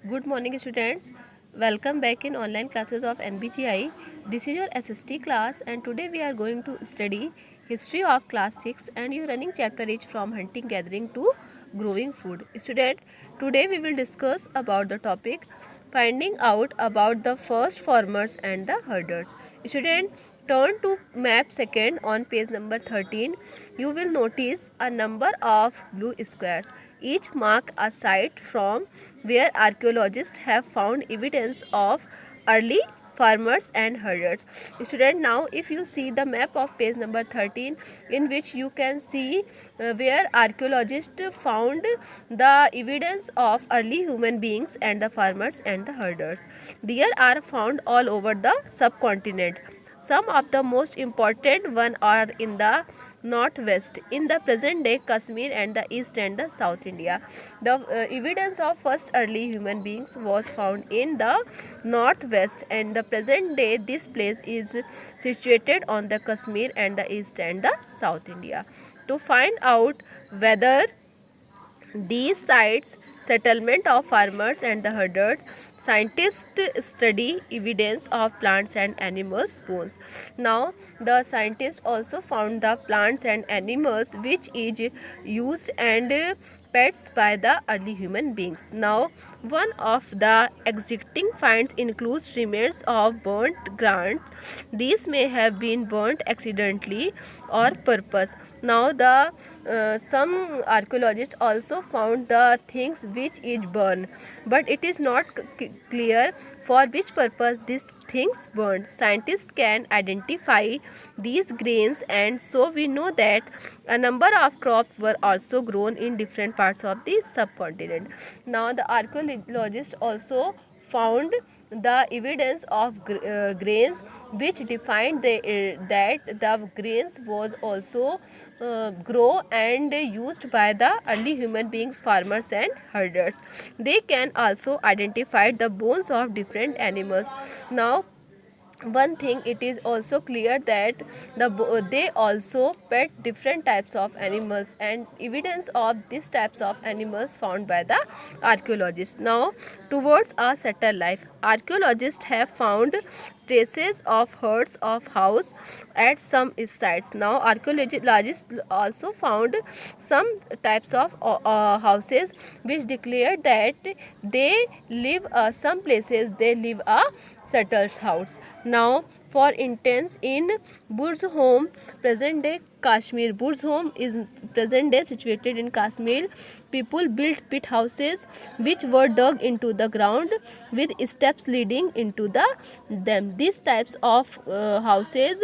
Good morning, students. Welcome back in online classes of NBGI. This is your SST class, and today we are going to study history of class 6, and your running chapter is from hunting gathering to growing food. Student, today we will discuss about the topic finding out about the first farmers and the herders. Student, turn to map second on page number 13. You will notice a number of blue squares. Each mark a site from where archaeologists have found evidence of early farmers and herders. Student, now if you see the map of page number 13, in which you can see where archaeologists found the evidence of early human beings and the farmers and the herders. They are found all over the subcontinent. Some of the most important one are in the northwest, in the present day Kashmir and the east and the south India. The evidence of first early human beings was found in the northwest, and the present day this place is situated on the Kashmir and the east and the south India. To find out whether these sites settlement of farmers and the herders, scientists study evidence of plants and animals bones. Now the scientists also found the plants and animals which is used and pets by the early human beings. Now one of the existing finds includes remains of burnt grants. These may have been burnt accidentally or purpose. Now the some archaeologists also found the things which is burned, but it is not clear for which purpose these things burned. Scientists can identify these grains, and so we know that a number of crops were also grown in different parts of the subcontinent. Now the archaeologists also found the evidence of grains which defined that the grains was also grow and used by the early human beings, farmers and herders. They can also identify the bones of different animals. Now one thing it is also clear that they also pet different types of animals, and evidence of these types of animals found by the archaeologists. Now towards a settled life, archaeologists have found traces of herds of house at some sites. Now archaeologists also found some types of houses which declare that they live some places they live a settled house. Now for instance, in Burj home, present day Kashmir, Burj home is present day situated in Kashmir. People built pit houses which were dug into the ground with steps leading into them. These types of houses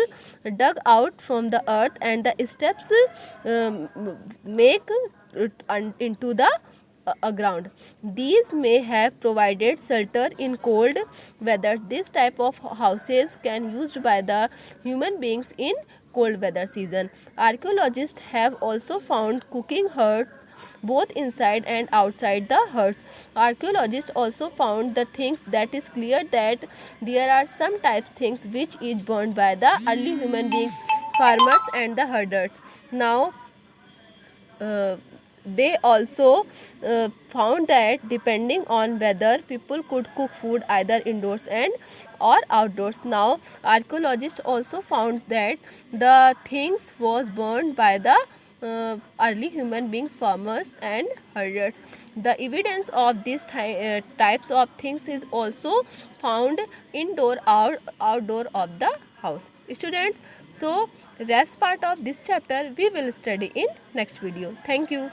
dug out from the earth, and the steps um, make into the ground. These may have provided shelter in cold weather. This type of houses can used by the human beings in cold weather season. Archaeologists have also found cooking huts both inside and outside the huts. Archaeologists also found the things that is clear that there are some types things which is burned by the early human beings, farmers and the herders. Now uh, they also found that depending on weather, people could cook food either indoors and or outdoors. Now archaeologists also found that the things was burned by the early human beings, farmers and herders. The evidence of these types of things is also found indoor or outdoor of the house. Students, so rest part of this chapter we will study in next video. Thank you.